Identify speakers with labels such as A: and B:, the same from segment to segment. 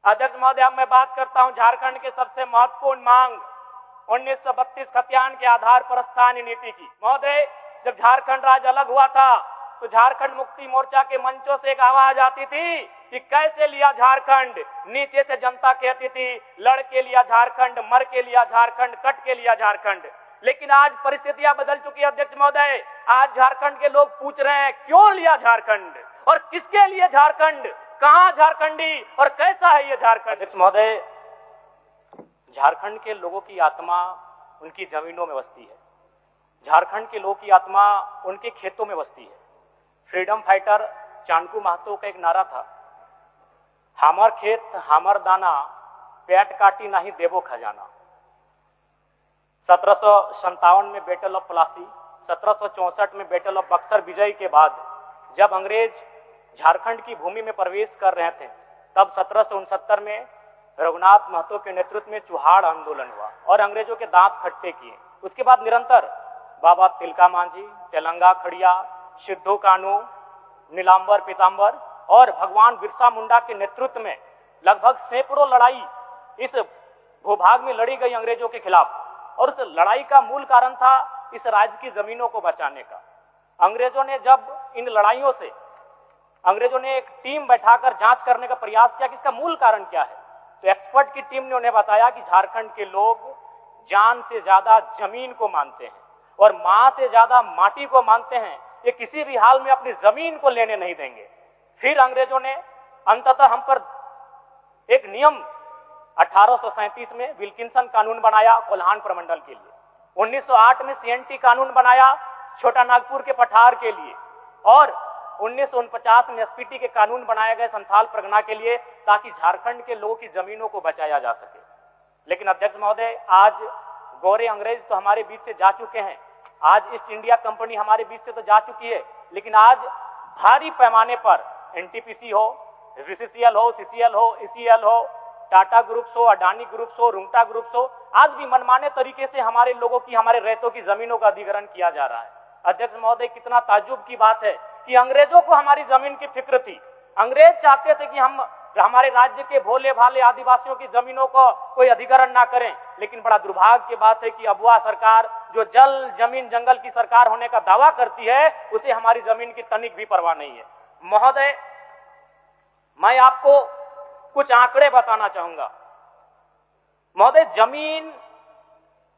A: अध्यक्ष महोदय, अब मैं बात करता हूं झारखंड के सबसे महत्वपूर्ण मांग 1932 खतियान के आधार पर स्थानीय नीति की। महोदय, जब झारखंड राज्य अलग हुआ था तो झारखंड मुक्ति मोर्चा के मंचों से एक आवाज आती थी कि कैसे लिया झारखंड। नीचे से जनता कहती थी लड़ के लिया झारखंड, मर के लिया झारखंड, कट के लिया झारखंड। लेकिन आज परिस्थितियां बदल चुकी है अध्यक्ष महोदय। आज झारखंड के लोग पूछ रहे हैं क्यों लिया झारखंड और किसके लिए झारखंड, कहां झारखंडी और कैसा है ये झारखंड। अध्यक्ष महोदय, झारखंड के लोगों की आत्मा उनकी जमीनों में बसती है। झारखंड के लोगों की आत्मा उनके खेतों में बसती है। फ्रीडम फाइटर चाणकू महतो का एक नारा था, हमर खेत हमर दाना, पेट काटी नहीं देवो खजाना। 1757 में बैटल ऑफ प्लासी, 1764 में बैटल ऑफ बक्सर विजय के बाद जब अंग्रेज झारखंड की भूमि में प्रवेश कर रहे थे, तब 1769 में रघुनाथ महतो के नेतृत्व में चुहाड़ आंदोलन हुआ और अंग्रेजों के दांत खट्टे किए। उसके बाद निरंतर बाबा तिलका मांझी, तेलंगा खड़िया, सिद्धू कानू, नीलांबर पीतांबर और भगवान बिरसा मुंडा के नेतृत्व में लगभग सैकड़ों लड़ाई इस भूभाग में लड़ी गई अंग्रेजों के खिलाफ। और उस लड़ाई का मूल कारण था इस राज्य की जमीनों को बचाने का। अंग्रेजों ने जब इन लड़ाइयों से अंग्रेजों ने एक टीम बैठाकर जांच करने का प्रयास किया कि इसका मूल कारण क्या है, तो एक्सपर्ट की टीम ने उन्हें बताया कि झारखंड के लोग जान से ज्यादा जमीन को मानते हैं और मां से ज्यादा माटी को मानते हैं। ये किसी भी हाल में अपनी जमीन को लेने नहीं देंगे। फिर अंग्रेजों ने अंततः हम पर एक नियम 1837 में विल्किंसन कानून बनाया कोल्हान प्रमंडल के लिए। 1908 में सीएनटी कानून बनाया छोटा नागपुर के पठार के लिए और 1949 में एसपीटी के कानून बनाए गए संथाल परगना के लिए, ताकि झारखंड के लोगों की जमीनों को बचाया जा सके। लेकिन अध्यक्ष महोदय, आज गोरे अंग्रेज तो हमारे बीच से जा चुके हैं, आज ईस्ट इंडिया कंपनी हमारे बीच से तो जा चुकी है, लेकिन आज भारी पैमाने पर एनटीपीसी हो, बीसीसीएल हो, सीसीएल हो, ईसीएल हो, टाटा ग्रुप्स हो, अडानी ग्रुप्स हो, रुंगटा ग्रुप्स हो, आज भी मनमाने तरीके से हमारे लोगों की, हमारे रैयतों की जमीनों का अधिग्रहण किया जा रहा है। अध्यक्ष महोदय, कितना ताज्जुब की बात है कि अंग्रेजों को हमारी जमीन की फिक्र थी। अंग्रेज चाहते थे कि हम हमारे राज्य के भोले भाले आदिवासियों की जमीनों को कोई अधिग्रहण ना करें, लेकिन बड़ा दुर्भाग्य की बात है कि अब वह सरकार जो जल जमीन जंगल की सरकार होने का दावा करती है, उसे हमारी जमीन की तनिक भी परवाह नहीं है। महोदय, मैं आपको कुछ आंकड़े बताना चाहूंगा। महोदय, जमीन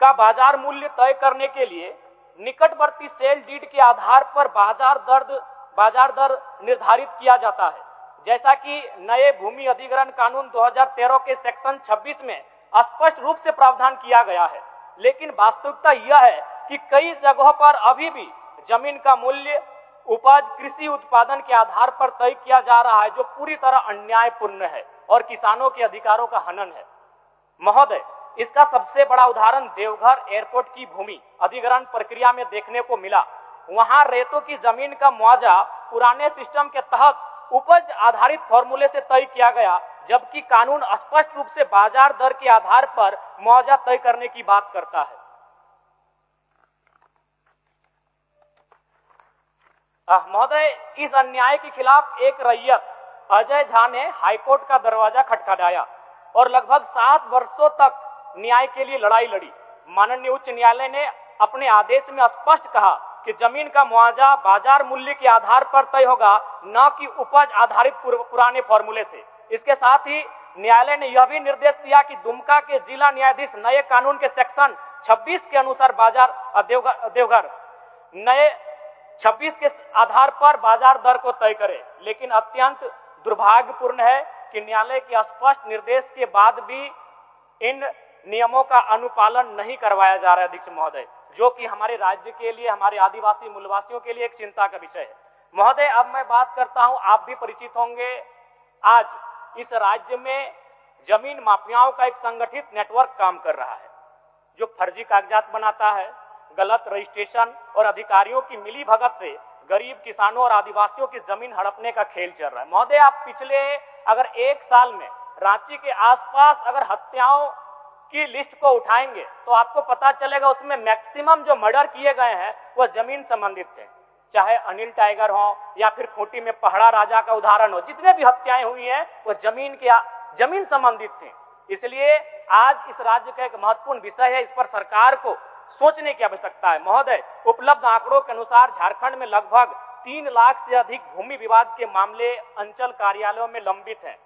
A: का बाजार मूल्य तय करने के लिए निकटवर्ती सेल डीड के आधार पर बाजार दर निर्धारित किया जाता है। जैसा कि नए भूमि अधिग्रहण कानून 2013 के सेक्शन 26 में स्पष्ट रूप से प्रावधान किया गया है, लेकिन वास्तविकता यह है कि कई जगहों पर अभी भी जमीन का मूल्य उपज कृषि उत्पादन के आधार पर तय किया जा रहा है, जो पूरी तरह अन्यायपूर्ण है और किसानों के अधिकारों का हनन है। महोदय, इसका सबसे बड़ा उदाहरण देवघर एयरपोर्ट की भूमि अधिग्रहण प्रक्रिया में देखने को मिला। वहां रेतों की जमीन का मुआवजा पुराने सिस्टम के तहत उपज आधारित फॉर्मूले से तय किया गया, जबकि कानून स्पष्ट रूप से बाजार दर के आधार पर मुआवजा तय करने की बात करता है। महोदय, इस अन्याय के खिलाफ एक रैयत अजय झा ने हाईकोर्ट का दरवाजा खटखटाया और लगभग 7 वर्षों तक न्याय के लिए लड़ाई लड़ी। माननीय उच्च न्यायालय ने अपने आदेश में स्पष्ट कहा कि जमीन का मुआवजा बाजार मूल्य के आधार पर तय होगा, न कि उपज आधारित पुराने फॉर्मूले से। इसके साथ ही न्यायालय ने यह भी निर्देश दिया कि दुमका के जिला न्यायाधीश नए कानून के सेक्शन 26 के अनुसार देवघर नए 26 के आधार पर बाजार दर को तय करे। लेकिन अत्यंत दुर्भाग्यपूर्ण है कि न्यायालय के स्पष्ट निर्देश के बाद भी इन नियमों का अनुपालन नहीं करवाया जा रहा है अध्यक्ष महोदय, जो कि हमारे राज्य के लिए, हमारे आदिवासी मूलवासियों के लिए एक चिंता का विषय है। महोदय, अब मैं बात करता हूं, आप भी परिचित होंगे, आज इस राज्य में जमीन माफियाओं का एक संगठित नेटवर्क काम कर रहा है, जो फर्जी कागजात बनाता है, गलत रजिस्ट्रेशन और अधिकारियों की मिली भगत से गरीब किसानों और आदिवासियों की जमीन हड़पने का खेल चल रहा है। महोदय, आप पिछले अगर 1 साल में रांची के आसपास अगर हत्याओं की लिस्ट को उठाएंगे तो आपको पता चलेगा उसमें मैक्सिमम जो मर्डर किए गए हैं वह जमीन संबंधित थे। चाहे अनिल टाइगर हो या फिर खूंटी में पहड़ा राजा का उदाहरण हो, जितने भी हत्याएं हुई हैं वो जमीन संबंधित थी। इसलिए आज इस राज्य का एक महत्वपूर्ण विषय है, इस पर सरकार को सोचने की आवश्यकता है। महोदय, उपलब्ध आंकड़ों के अनुसार झारखंड में लगभग 3 लाख से अधिक भूमि विवाद के मामले अंचल कार्यालयों में लंबित हैं।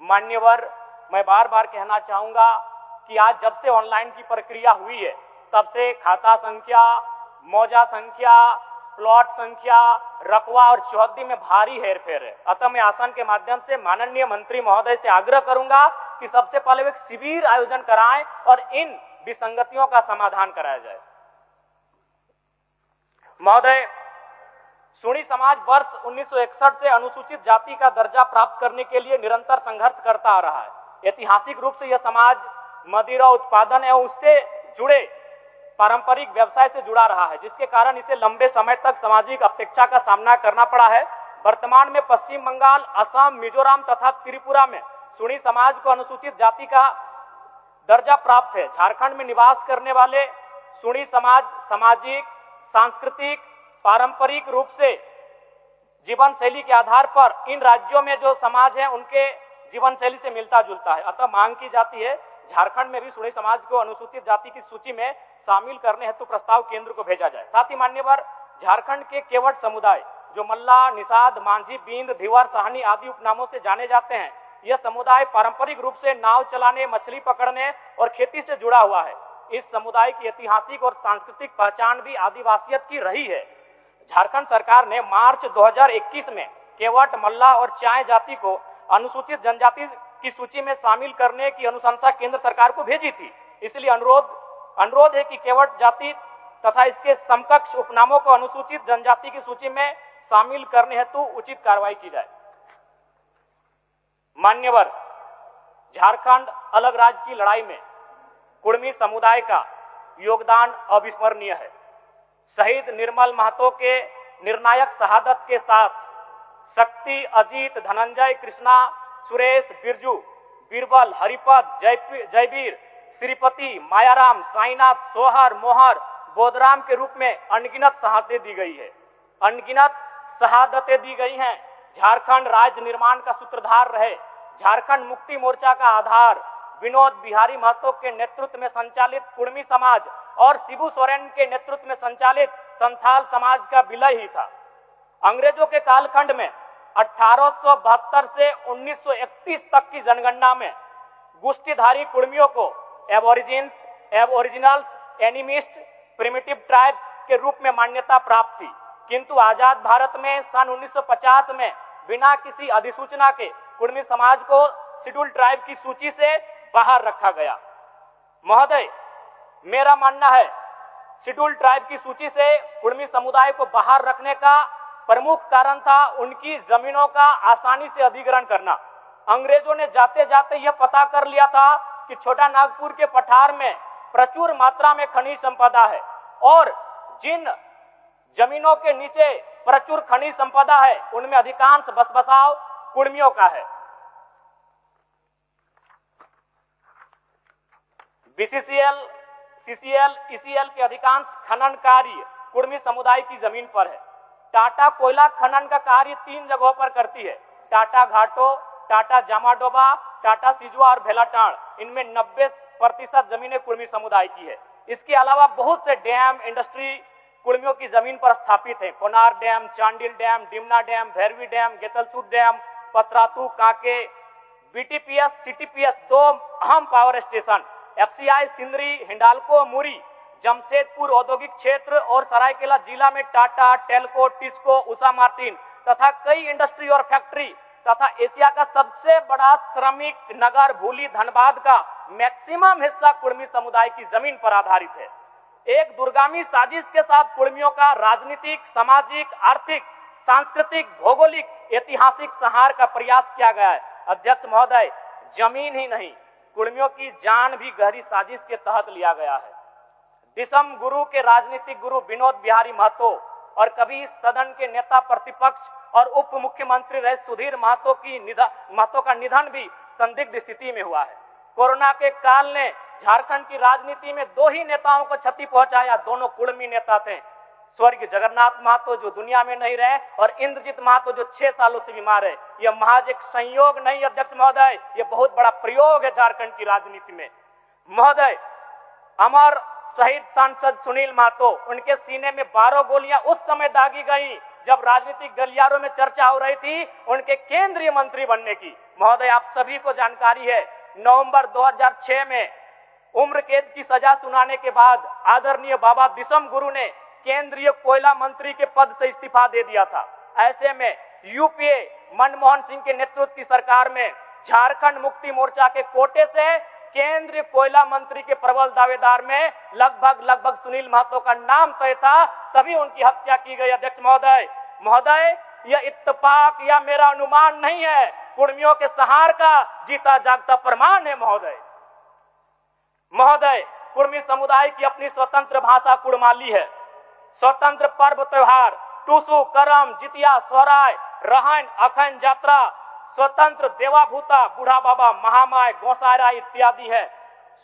A: मान्यवर, मैं बार बार कहना चाहूंगा कि आज जब से ऑनलाइन की प्रक्रिया हुई है तब से खाता संख्या, मौजा संख्या, प्लॉट संख्या, रकबा और चौहद्दी में भारी हेरफेर है। अतः मैं आसन के माध्यम से माननीय मंत्री महोदय से आग्रह करूंगा कि सबसे पहले एक शिविर आयोजन कराएं और इन विसंगतियों का समाधान कराया जाए। महोदय, सुणी समाज वर्ष 1961 से अनुसूचित जाति का दर्जा प्राप्त करने के लिए निरंतर संघर्ष करता आ रहा है। ऐतिहासिक रूप से यह समाज मदिरा उत्पादन एवं उससे जुड़े पारंपरिक व्यवसाय से जुड़ा रहा है, जिसके कारण इसे लंबे समय तक सामाजिक अपेक्षा का सामना करना पड़ा है। वर्तमान में पश्चिम बंगाल, असम, मिजोरम तथा त्रिपुरा में सुणी समाज को अनुसूचित जाति का दर्जा प्राप्त है। झारखंड में निवास करने वाले सुणी समाज सामाजिक, सांस्कृतिक, पारंपरिक रूप से जीवन शैली के आधार पर इन राज्यों में जो समाज है उनके जीवन शैली से मिलता जुलता है। अतः मांग की जाती है झारखंड में भी सुणी समाज को अनुसूचित जाति की सूची में शामिल करने हेतु प्रस्ताव केंद्र को भेजा जाए। साथ ही मान्यवर, झारखंड के केवट समुदाय जो मल्ला, निषाद, मांझी, बींद, धिवर, साहनी आदि उपनामों से जाने जाते हैं, यह समुदाय पारंपरिक रूप से नाव चलाने, मछली पकड़ने और खेती से जुड़ा हुआ है। इस समुदाय की ऐतिहासिक और सांस्कृतिक पहचान भी आदिवासियत की रही है। झारखंड सरकार ने मार्च 2021 में केवट, मल्ला और चाय जाति को अनुसूचित जनजाति की सूची में शामिल करने की अनुशंसा केंद्र सरकार को भेजी थी। इसलिए अनुरोध है कि केवट जाति तथा इसके समकक्ष उपनामों को अनुसूचित जनजाति की सूची में शामिल करने हेतु उचित कार्रवाई की जाए। मान्यवर, झारखंड अलग राज्य की लड़ाई में कुड़मी समुदाय का योगदान अविस्मरणीय है। शहीद निर्मल महतो के निर्णायक शहादत के साथ शक्ति, अजीत, धनंजय, कृष्णा, सुरेश, बिरजू, बीरबल, हरिपद, जयवीर, श्रीपति, मायाराम, साईनाथ, सोहर, मोहर, बोधराम के रूप में अनगिनत शहादतें दी गई है। अनगिनत शहादतें दी गई हैं। झारखंड राज्य निर्माण का सूत्रधार रहे। झारखंड मुक्ति मोर्चा का आधार विनोद बिहारी महतो के नेतृत्व में संचालित कुड़मी समाज और शिबू सोरेन के नेतृत्व में संचालित संथाल समाज का विलय ही था। अंग्रेजों के कालखंड में 1872 से 1931 तक की जनगणना में गुस्तीधारी कुड़मियों को Aborigines, Aboriginals, animist, primitive tribes के रूप में मान्यता प्राप्त थी, किंतु आजाद भारत में सन 1950 में बिना किसी अधिसूचना के कुड़मी समाज को शेड्यूल ट्राइब की सूची से बाहर रखा गया। महोदय, मेरा मानना है शेड्यूल ट्राइब की सूची से कुड़मी समुदाय को बाहर रखने का प्रमुख कारण था उनकी जमीनों का आसानी से अधिग्रहण करना। अंग्रेजों ने जाते जाते यह पता कर लिया था कि छोटा नागपुर के पठार में प्रचुर मात्रा में खनिज संपदा है और जिन जमीनों के नीचे प्रचुर खनिज संपदा है उनमें अधिकांश बसबसाव कुड़मियों का है। बीसीसीएल, सीसीएल, ईसीएल के अधिकांश खनन कार्य कुड़मी समुदाय की जमीन पर है। टाटा कोयला खनन का कार्य 3 जगहों पर करती है, टाटा घाटो, टाटा जामाडोबा, टाटा सिजुआ और भेलाटाड़। इनमें 90% जमीनें कुड़मी समुदाय की है। इसके अलावा बहुत से डैम, इंडस्ट्री कुड़मियों की जमीन पर स्थापित है। Konar dam, Chandil dam, Dimna dam, Bhairavi dam, Getalsud dam, Patratu, Kanke, BTPS, CTPS 2 अहम power station, FCI Sindri, Hindalco, Muri, Jamshedpur औद्योगिक क्षेत्र और सरायकेला जिला में टाटा, टेल्को, टिस्को, उषा मार्टिन तथा कई इंडस्ट्री और फैक्ट्री तथा एशिया का सबसे बड़ा श्रमिक नगर भूली धनबाद का मैक्सिमम हिस्सा कुड़मी समुदाय की जमीन पर आधारित है। एक दूरगामी साजिश के साथ कुड़मियों का राजनीतिक, सामाजिक, आर्थिक, सांस्कृतिक, भौगोलिक, ऐतिहासिक संहार का प्रयास किया गया है। अध्यक्ष महोदय, जमीन ही नहीं कुड़मियों की जान भी गहरी साजिश के तहत लिया गया है। दिसम गुरु के राजनीतिक गुरु विनोद बिहारी महतो और कभी इस सदन के नेता प्रतिपक्ष और उप मुख्यमंत्री रहे सुधीर महतो का निधन भी संदिग्ध स्थिति में हुआ है। कोरोना के काल ने झारखंड की राजनीति में 2 ही नेताओं को क्षति पहुंचाया, दोनों कुड़मी नेता थे। स्वर्गीय जगन्नाथ महतो जो दुनिया में नहीं रहे और इंद्रजीत महतो जो 6 सालों से बीमार है। यह महज एक संयोग नहीं अध्यक्ष महोदय, यह बहुत बड़ा प्रयोग है झारखंड की राजनीति में। महोदय, अमर शहीद सांसद सुनील महतो, उनके सीने में 12 गोलियां उस समय दागी गई जब राजनीतिक गलियारों में चर्चा हो रही थी उनके केंद्रीय मंत्री बनने की। महोदय, आप सभी को जानकारी है, नवंबर 2006 में उम्र कैद की सजा सुनाने के बाद आदरणीय बाबा दिसम गुरु ने केंद्रीय कोयला मंत्री के पद से इस्तीफा दे दिया था। ऐसे में यूपीए मनमोहन सिंह के नेतृत्व की सरकार में झारखंड मुक्ति मोर्चा के कोटे से केंद्रीय कोयला मंत्री के प्रबल दावेदार में लगभग सुनील महतो का नाम तय था, तभी उनकी हत्या की गई। अध्यक्ष महोदय, यह इत्तेफाक या मेरा अनुमान नहीं है, कुर्मियों के सहार का जीता जागता प्रमाण है। महोदय, कुर्मी समुदाय की अपनी स्वतंत्र भाषा कुड़माली है। स्वतंत्र पर्व त्योहार टूसू, करम, जितिया, सोहराय, रहन, अखन यात्रा, स्वतंत्र देवाभूता, बूढ़ा बाबा, महामाय, गोसायरा इत्यादि है।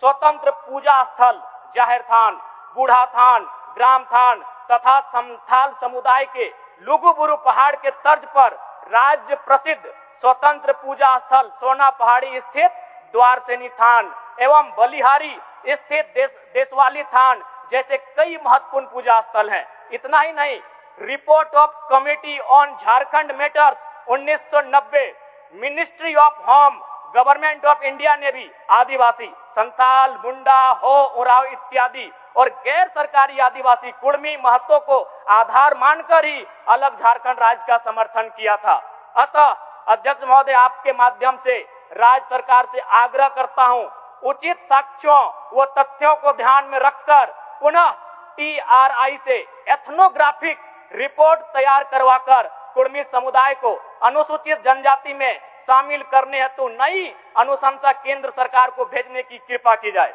A: स्वतंत्र पूजा स्थल जाहिर थान, बूढ़ा थान, ग्राम थान तथा संथाल समुदाय के लुगुबुरु पहाड़ के तर्ज पर राज्य प्रसिद्ध स्वतंत्र पूजा स्थल सोना पहाड़ी स्थित द्वारसेनी थान एवं बलिहारी स्थित देशवाली थान जैसे कई महत्वपूर्ण पूजा स्थल हैं। इतना ही नहीं, report of committee on Jharkhand matters 1990, ministry of home government of India ने भी आदिवासी संथाल, मुंडा, हो, उराव इत्यादि और गैर सरकारी आदिवासी कुर्मी महत्व को आधार मानकर ही अलग झारखंड राज्य का समर्थन किया था। अतः अध्यक्ष महोदय, आपके माध्यम से राज्य सरकार से आग्रह करता हूं, उचित साक्ष्यों व तथ्यों को ध्यान में रखकर पुनः TRI से एथनोग्राफिक रिपोर्ट तैयार करवाकर कुर्मी समुदाय को अनुसूचित जनजाति में शामिल करने हेतु नई अनुशंसा केंद्र सरकार को भेजने की कृपा की जाए।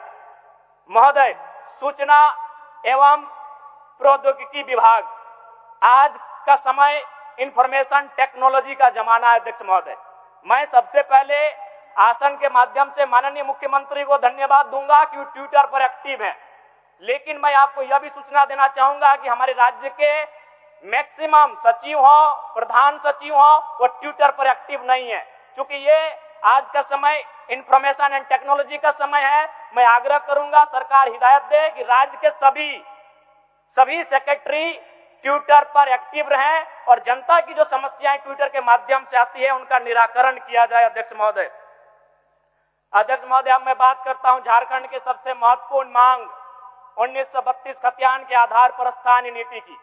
A: महोदय, सूचना एवं प्रौद्योगिकी विभाग, आज का समय इंफॉर्मेशन टेक्नोलॉजी का जमाना है। अध्यक्ष महोदय, मैं सबसे पहले आसन के माध्यम से माननीय मुख्यमंत्री को धन्यवाद दूंगा कि वो ट्विटर पर एक्टिव हैं, लेकिन मैं आपको यह भी सूचना देना चाहूंगा कि हमारे राज्य के मैक्सिमम सचिव हो, प्रधान सचिव हो, वो ट्विटर पर एक्टिव नहीं है। क्योंकि ये आज का समय इंफॉर्मेशन एंड टेक्नोलॉजी का समय है, मैं आग्रह करूंगा सरकार हिदायत दे कि राज्य के सभी सेक्रेटरी ट्विटर पर एक्टिव रहें और जनता की जो समस्याएं ट्विटर के माध्यम से आती है उनका निराकरण किया जाए। अध्यक्ष महोदय, अब मैं बात करता हूं झारखंड के सबसे महत्वपूर्ण मांग 1932 खतियान के आधार पर स्थानीय नीति की।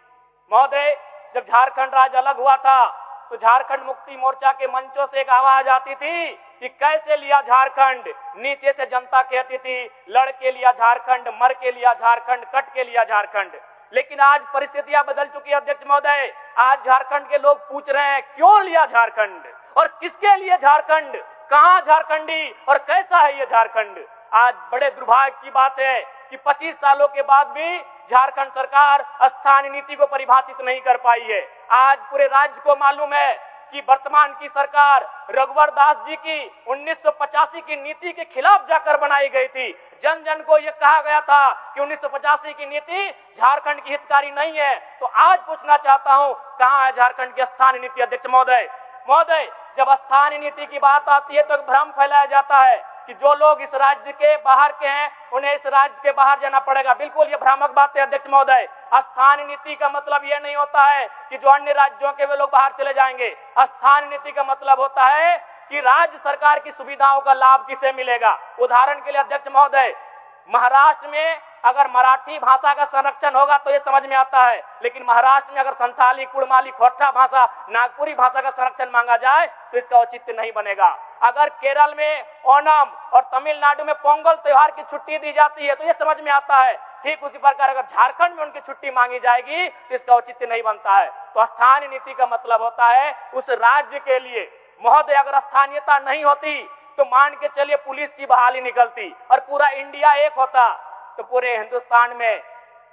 A: महोदय, जब झारखंड राज्य अलग हुआ था तो झारखंड मुक्ति मोर्चा के मंचों से एक आवाज आती थी कि कैसे लिया झारखंड। नीचे से जनता कहती थी लड़ के लिया झारखंड, मर के लिया झारखंड, कट के लिया झारखंड। लेकिन आज परिस्थितियां बदल चुकी है। अध्यक्ष महोदय, आज झारखंड के लोग पूछ रहे हैं क्यों लिया झारखंड और किसके लिए झारखंड, कहां झारखंडी और कैसा है ये झारखंड। आज बड़े दुर्भाग्य की बात है कि 25 सालों के बाद भी झारखंड सरकार स्थानीय नीति को परिभाषित नहीं कर पाई है। आज पूरे राज्य को मालूम है कि वर्तमान की सरकार रघुवर दास जी की 1985 की नीति के खिलाफ जाकर बनाई गई थी। जन जन को यह कहा गया था कि 1985 की नीति झारखंड की हितकारी नहीं है। तो आज पूछना चाहता हूं, कहां है झारखंड की स्थानीय नीति। अध्यक्ष महोदय, जब स्थानीय नीति की बात आती है तो भ्रम फैलाया जाता है कि जो लोग इस राज्य के बाहर के हैं उन्हें इस राज्य के बाहर जाना पड़ेगा। बिल्कुल ये भ्रामक बात है। अध्यक्ष महोदय, स्थानीय नीति का मतलब ये नहीं होता है कि जो अन्य राज्यों के वे लोग बाहर चले जाएंगे। स्थानीय नीति का मतलब होता है कि राज्य सरकार की सुविधाओं का लाभ किसे मिलेगा। उदाहरण के लिए अध्यक्ष महोदय, महाराष्ट्र में अगर मराठी भाषा का संरक्षण होगा तो ये समझ में आता है, लेकिन महाराष्ट्र में अगर संथाली, कुड़माली, खोरठा भाषा, नागपुरी भाषा का संरक्षण मांगा जाए तो इसका औचित्य नहीं बनेगा। अगर केरल में ओणम और तमिलनाडु में पोंगल त्योहार की छुट्टी दी जाती है तो ये समझ में आता है। ठीक उसी प्रकार अगर झारखंड में उनकी छुट्टी मांगी जाएगी तो इसका औचित्य नहीं बनता है। तो स्थानीय नीति का मतलब होता है उस राज्य के लिए। महोदय, अगर स्थानीयता नहीं होती तो मान के चलिए पुलिस की बहाली निकलती और पूरा इंडिया एक होता तो पूरे हिंदुस्तान में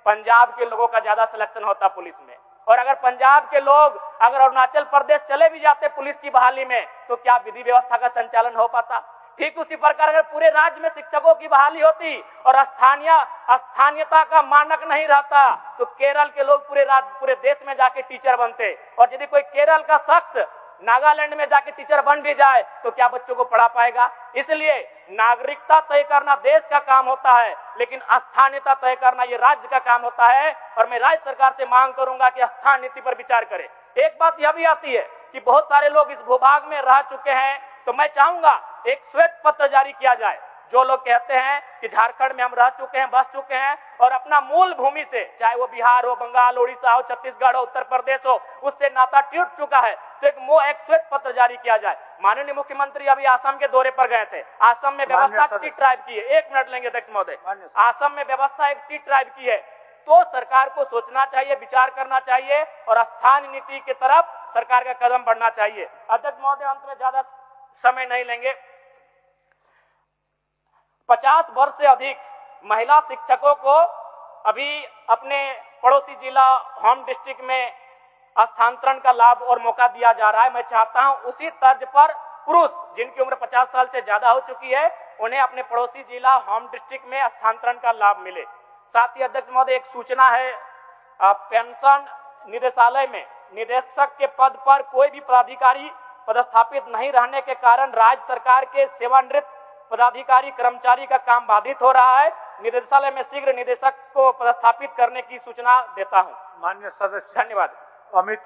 A: पंजाब के लोगों का ज्यादा सिलेक्शन होता पुलिस में। और अगर पंजाब के लोग अगर अरुणाचल प्रदेश चले भी जाते पुलिस की बहाली में तो क्या विधि व्यवस्था का संचालन हो पाता। ठीक उसी प्रकार अगर पूरे राज्य में शिक्षकों की बहाली होती और स्थानीयता का मानक नहीं रहता तो केरल के लोग पूरे देश में जाके टीचर बनते। और यदि कोई केरल का शख्स नागालैंड में जाके टीचर बन भी जाए तो क्या बच्चों को पढ़ा पाएगा? इसलिए नागरिकता तय करना देश का काम होता है, लेकिन स्थानीयता तय करना ये राज्य का काम होता है। और मैं राज्य सरकार से मांग करूंगा कि स्थान नीति पर विचार करे। एक बात यह भी आती है कि बहुत सारे लोग इस भूभाग में रह चुके हैं, तो मैं चाहूंगा एक श्वेत पत्र जारी किया जाए। जो लोग कहते हैं कि झारखंड में हम रह चुके हैं, बस चुके हैं और अपना मूल भूमि से, चाहे वो बिहार हो, बंगाल, उड़ीसा हो, छत्तीसगढ़ हो, उत्तर प्रदेश हो, उससे नाता टूट चुका है, तो एक श्वेत पत्र जारी किया जाए। माननीय मुख्यमंत्री अभी असम के दौरे पर गए थे। असम में व्यवस्था टी ट्राइब की है। 1 मिनट लेंगे अध्यक्ष महोदय। असम में व्यवस्था एक टी ट्राइब की है, तो सरकार को सोचना चाहिए, विचार करना चाहिए और स्थानीय नीति की तरफ सरकार का कदम बढ़ना चाहिए। अध्यक्ष महोदय, अंत में ज्यादा समय नहीं लेंगे। 50 वर्ष से अधिक महिला शिक्षकों को अभी अपने पड़ोसी जिला होम डिस्ट्रिक्ट में स्थानांतरण का लाभ और मौका दिया जा रहा है। मैं चाहता हूं उसी तर्ज पर पुरुष जिनकी उम्र 50 साल से ज्यादा हो चुकी है उन्हें अपने पड़ोसी जिला होम डिस्ट्रिक्ट में स्थानांतरण का लाभ मिले। साथ ही अध्यक्ष महोदय एक सूचना है, पेंशन निदेशालय में निदेशक के पद पर कोई भी पदाधिकारी पदस्थापित नहीं रहने के कारण राज्य सरकार के सेवानिवृत्त पदाधिकारी कर्मचारी का काम बाधित हो रहा है। निदेशालय में शीघ्र निदेशक को पदस्थापित करने की सूचना देता हूं।
B: माननीय सदस्य
A: धन्यवाद।
B: अमित